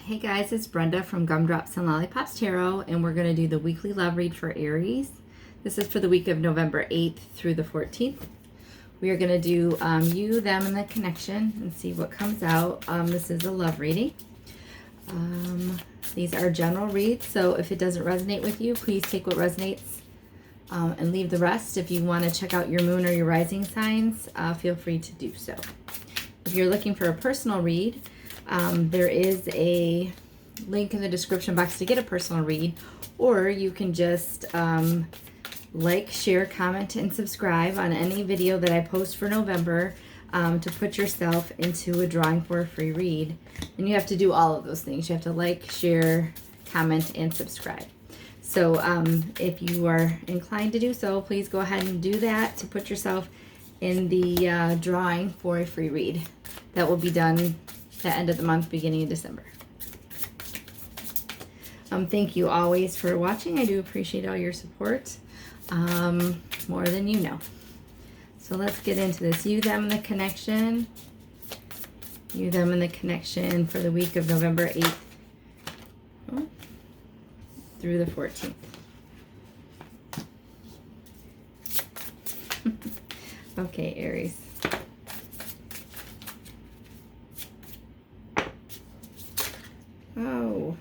Hey guys, it's Brenda from Gumdrops and Lollipops Tarot, and we're going to do the weekly love read for Aries. This is for the week of November 8th through the 14th. We are going to do you, them, and the connection and see what comes out. This is a love reading. These are general reads, so if it doesn't resonate with you, please take what resonates and leave the rest. If you want to check out your moon or your rising signs, feel free to do so. If you're looking for a personal read, there is a link in the description box to get a personal read, or you can just like, share, comment, and subscribe on any video that I post for November to put yourself into a drawing for a free read. And you have to do all of those things. You have to like, share, comment, and subscribe. So if you are inclined to do so, please go ahead and do that to put yourself in the drawing for a free read. That will be done the end of the month, beginning of December. Thank you always for watching. I do appreciate all your support, more than you know. So let's get into this. You, them, and the connection. You, them, and the connection for the week of November 8th through the 14th. Okay, Aries. Oh,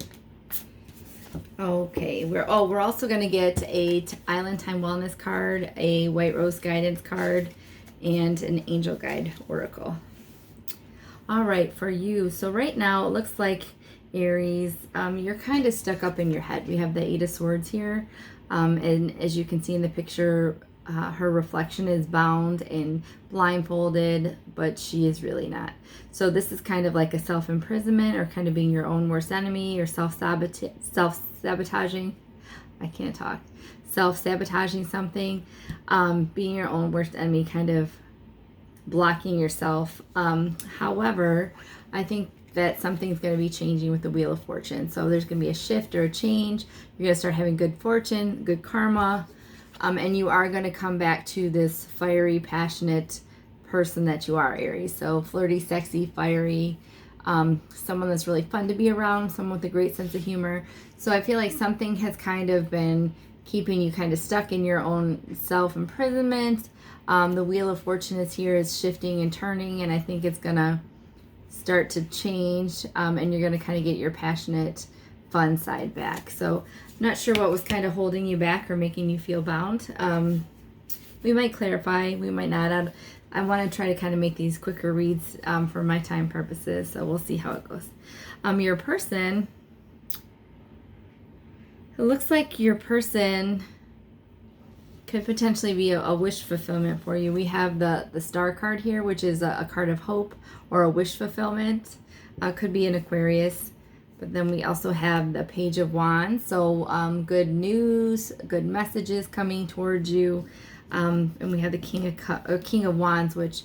okay. We're also going to get a Island Time Wellness card, a White Rose Guidance card, and an Angel Guide Oracle. All right, for you. So right now it looks like, Aries, you're kind of stuck up in your head. We have the Eight of Swords here, and as you can see in the picture, her reflection is bound and blindfolded, but she is really not. So this is kind of like a self-imprisonment, or kind of being your own worst enemy, or self-sabotaging. I can't talk. Self-sabotaging something, being your own worst enemy, kind of blocking yourself. However, I think that something's going to be changing with the Wheel of Fortune. So there's going to be a shift or a change. You're going to start having good fortune, good karma. And you are going to come back to this fiery, passionate person that you are, Aries. So flirty, sexy, fiery, someone that's really fun to be around, someone with a great sense of humor. So I feel like something has kind of been keeping you kind of stuck in your own self-imprisonment. The Wheel of Fortune is here, is shifting and turning, and I think it's going to start to change, and you're going to kind of get your passionate, fun side back. So I'm not sure what was kind of holding you back or making you feel bound. We might clarify, we might not. I want to try to kind of make these quicker reads for my time purposes, so we'll see how it goes. Your person, it looks like your person could potentially be a wish fulfillment for you. We have the Star card here, which is a card of hope or a wish fulfillment. Could be an Aquarius. But then we also have the Page of Wands. So good news, good messages coming towards you. And we have the King of Wands, which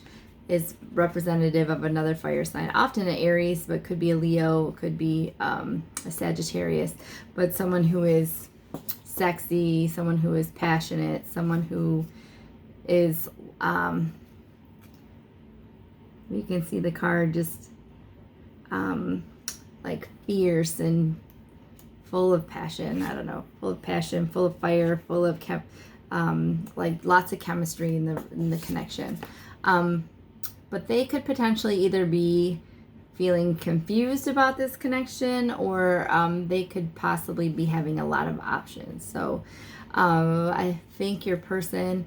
is representative of another fire sign. Often an Aries, but could be a Leo, could be a Sagittarius. But someone who is sexy, someone who is passionate, someone who is, you can see the card just like fierce and full of passion. I don't know, full of passion, full of fire, full of like lots of chemistry in the connection. But they could potentially either be feeling confused about this connection, or they could possibly be having a lot of options. So I think your person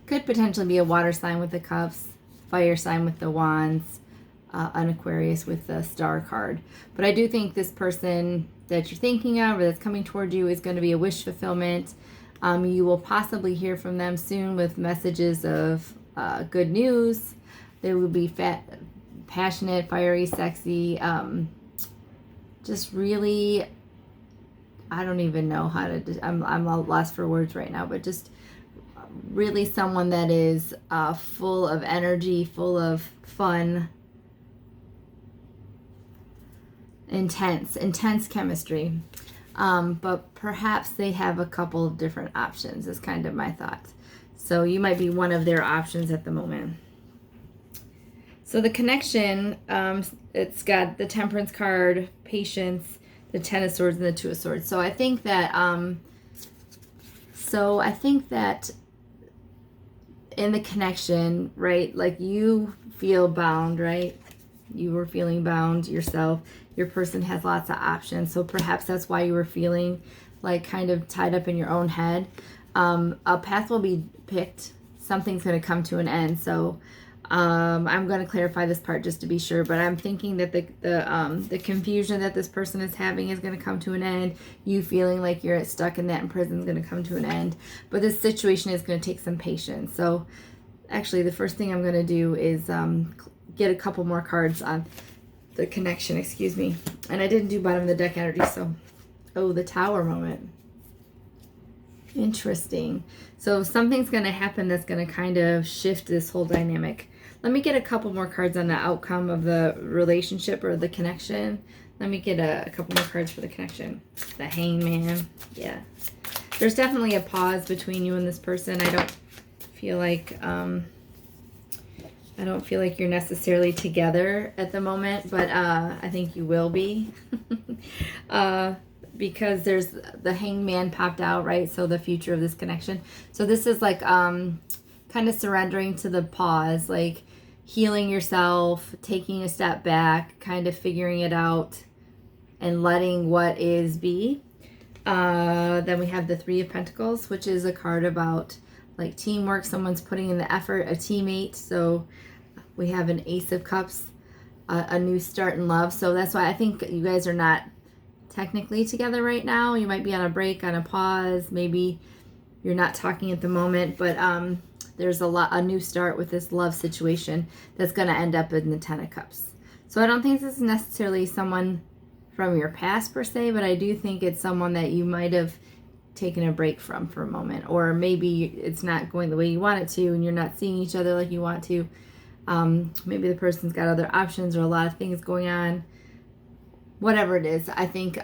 could potentially be a water sign with the cups, fire sign with the wands, an Aquarius with the Star card. But I do think this person that you're thinking of or that's coming toward you is going to be a wish fulfillment. You will possibly hear from them soon with messages of good news. They will be passionate, fiery, sexy, just really, I don't even know how to, I'm lost for words right now, but just really someone that is full of energy, full of fun, intense chemistry. But perhaps they have a couple of different options is kind of my thought. So you might be one of their options at the moment. So the connection, it's got the Temperance card, Patience, the Ten of Swords, and the Two of Swords. So I think that, in the connection, right, like you feel bound, right? You were feeling bound yourself. Your person has lots of options. So perhaps that's why you were feeling like kind of tied up in your own head. A path will be picked. Something's going to come to an end. So I'm going to clarify this part just to be sure, but I'm thinking that the confusion that this person is having is going to come to an end. You feeling like you're stuck in that in prison is going to come to an end. But this situation is going to take some patience. So actually, the first thing I'm going to do is get a couple more cards on the connection, excuse me. And I didn't do bottom of the deck energy, so... Oh, the Tower moment. Interesting. So something's going to happen that's going to kind of shift this whole dynamic. Let me get a couple more cards on the outcome of the relationship or the connection. Let me get a couple more cards for the connection. The Hangman. Yeah. There's definitely a pause between you and this person. I don't feel like you're necessarily together at the moment, but I think you will be. Because there's the Hangman popped out, right? So the future of this connection. So this is like kind of surrendering to the pause, like healing yourself, taking a step back, kind of figuring it out and letting what is be. Then we have the Three of Pentacles, which is a card about like teamwork. Someone's putting in the effort, a teammate. So we have an Ace of Cups, a new start in love. So that's why I think you guys are not technically together right now. You might be on a break, on a pause. Maybe you're not talking at the moment, but there's a new start with this love situation that's going to end up in the Ten of Cups. So I don't think this is necessarily someone from your past per se, but I do think it's someone that you might have taken a break from for a moment, or maybe it's not going the way you want it to and you're not seeing each other like you want to. Maybe the person's got other options or a lot of things going on. Whatever it is, I think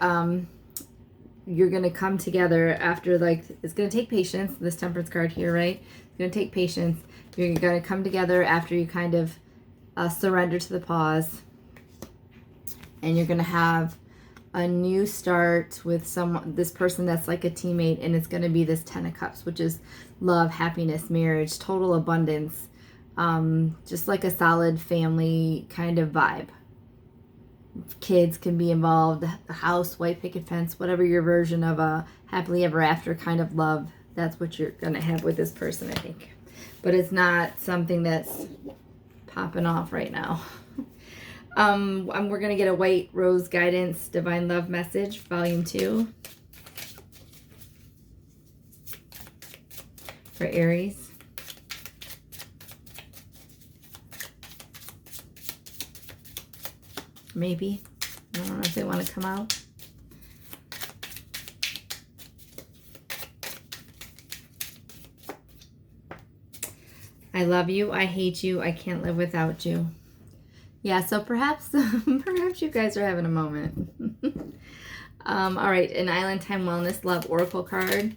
you're going to come together after, like, it's going to take patience, this Temperance card here, right? It's going to take patience. You're going to come together after you kind of surrender to the pause. And you're going to have a new start with this person that's like a teammate, and it's going to be this Ten of Cups, which is love, happiness, marriage, total abundance, just like a solid family kind of vibe. Kids can be involved, the house, white picket fence, whatever your version of a happily ever after kind of love, that's what you're going to have with this person, I think. But it's not something that's popping off right now. We're going to get a White Rose Guidance Divine Love Message, Volume 2 for Aries. Maybe. I don't know if they want to come out. I love you. I hate you. I can't live without you. Yeah, so perhaps you guys are having a moment. All right, an Island Time Wellness Love Oracle card.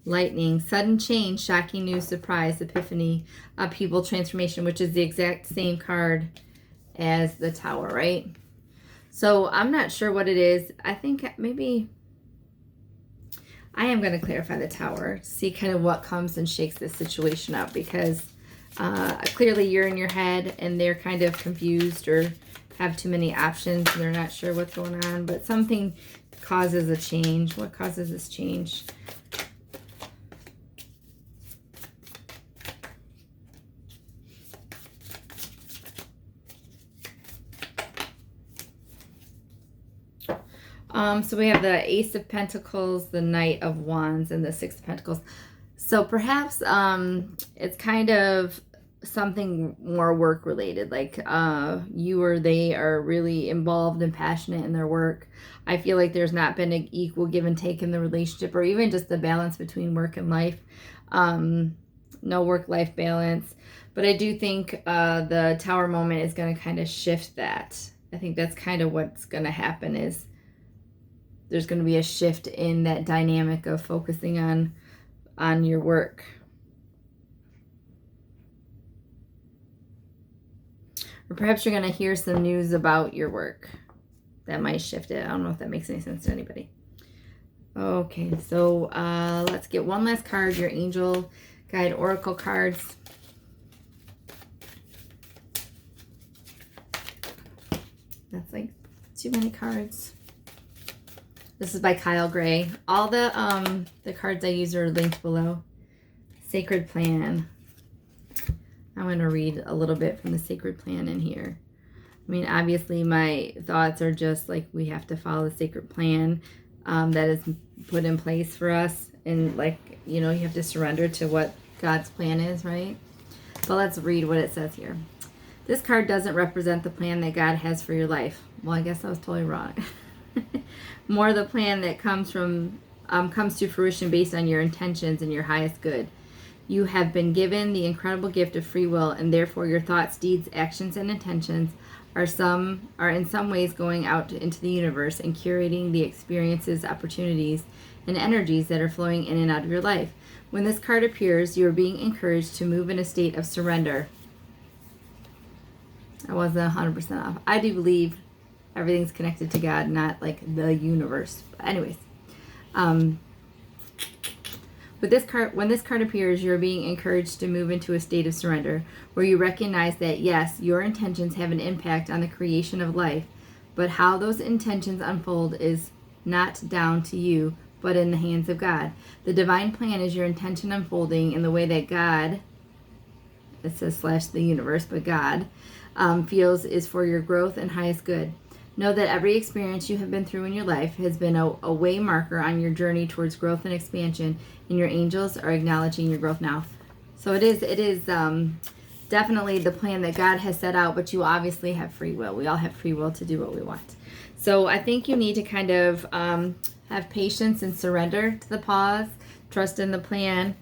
Lightning, sudden change, shocking news, surprise, epiphany, upheaval, transformation, which is the exact same card as the Tower, right? So I'm not sure what it is. I think maybe I am going to clarify the Tower, see kind of what comes and shakes this situation up, because clearly you're in your head and they're kind of confused or have too many options and they're not sure what's going on, but something causes a change. What causes this change? So we have the Ace of Pentacles, the Knight of Wands, and the Six of Pentacles. So perhaps it's kind of something more work related, like you or they are really involved and passionate in their work. I feel like there's not been an equal give and take in the relationship, or even just the balance between work and life. No work-life balance. But I do think the Tower moment is going to kind of shift that. I think that's kind of what's going to happen, is there's going to be a shift in that dynamic of focusing on your work. Or perhaps you're going to hear some news about your work. That might shift it. I don't know if that makes any sense to anybody. Okay, so let's get one last card, your Angel Guide Oracle cards. That's like too many cards. This is by Kyle Gray. All the cards I use are linked below. Sacred Plan. I'm going to read a little bit from the Sacred Plan in here. I mean, obviously my thoughts are just like we have to follow the Sacred Plan that is put in place for us. And like, you know, you have to surrender to what God's plan is, right? But let's read what it says here. This card doesn't represent the plan that God has for your life. Well, I guess I was totally wrong. More the plan that comes to fruition based on your intentions and your highest good. You have been given the incredible gift of free will, and therefore your thoughts, deeds, actions, and intentions are in some ways going out into the universe and curating the experiences, opportunities, and energies that are flowing in and out of your life. When this card appears, you are being encouraged to move in a state of surrender. I wasn't 100% off. I do believe everything's connected to God, not like the universe. But anyways, with this card, when this card appears, you're being encouraged to move into a state of surrender, where you recognize that yes, your intentions have an impact on the creation of life, but how those intentions unfold is not down to you, but in the hands of God. The divine plan is your intention unfolding in the way that God, it says / the universe, but God, feels is for your growth and highest good. Know that every experience you have been through in your life has been a way marker on your journey towards growth and expansion, and your angels are acknowledging your growth now. So it is definitely the plan that God has set out, but you obviously have free will. We all have free will to do what we want. So I think you need to kind of have patience and surrender to the pause, trust in the plan,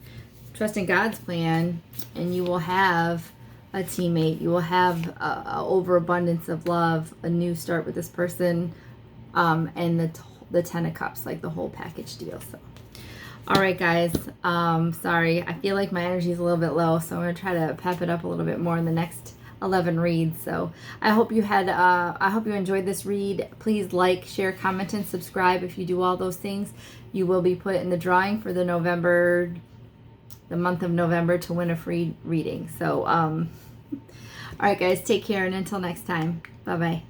trust in God's plan, and you will have a teammate. You will have a overabundance of love, a new start with this person, and the 10 of Cups, like the whole package deal. So, all right, guys. Sorry, I feel like my energy is a little bit low, so I'm gonna try to pep it up a little bit more in the next 11 reads. So I hope you enjoyed this read. Please like, share, comment, and subscribe. If you do all those things, you will be put in the drawing for the month of November to win a free reading. So all right, guys, take care, and until next time, bye bye.